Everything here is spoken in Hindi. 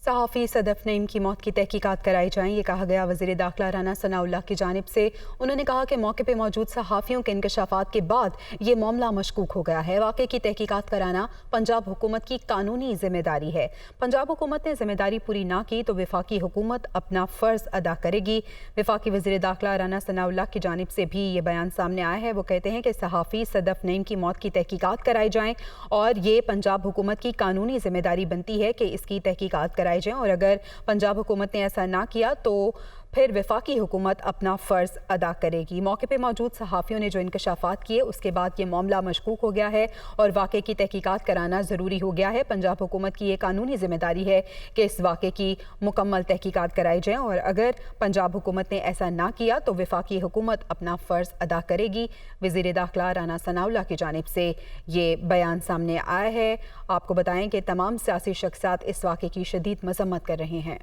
सहाफ़ी सदफ नईम की मौत की तहकीकात कराई जाए, ये कहा गया वज़ीर दाखिला राना सनाउल्लाह की जानिब से। उन्होंने कहा कि मौके पर मौजूद सहाफ़ियों के इंकशाफात के बाद ये मामला मशकूक हो गया है। वाक़े की तहकीकात कराना पंजाब हुकूमत की कानूनी जिम्मेदारी है। पंजाब हुकूमत ने जिम्मेदारी पूरी ना की तो वफाकी हुकूमत अपना फ़र्ज अदा करेगी। वफाकी वज़ीर दाखिला राना सनाउल्लाह की जानिब से भी ये बयान सामने आया है। वो कहते हैं कि सहाफ़ी सदफ नईम की मौत की तहकीकात कराई जाएँ और ये पंजाब हुकूमत की कानूनी जिम्मेदारी बनती है कि इसकी तहकीकात कराई जाए, और अगर पंजाब हुकूमत ने ऐसा ना किया तो फिर वफाकी हुकूमत अपना फ़र्ज अदा करेगी। मौके पर मौजूद सहाफ़ियों ने जो इंकशाफात किए उसके बाद ये मामला मशकूक हो गया है और वाक़े की तहकीकात कराना ज़रूरी हो गया है। पंजाब हुकूमत की ये कानूनी जिम्मेदारी है कि इस वाक़े की मुकम्मल तहकीकात कराई जाए, और अगर पंजाब हुकूमत ने ऐसा ना किया तो वफाकी हुकूमत अपना फ़र्ज अदा करेगी। वज़ीर दाखिला राना सनाउल्लाह की जानिब से ये बयान सामने आया है। आपको बताएं कि तमाम सियासी शख्सियात इस वाक़े की शदीद मज़म्मत कर रहे हैं।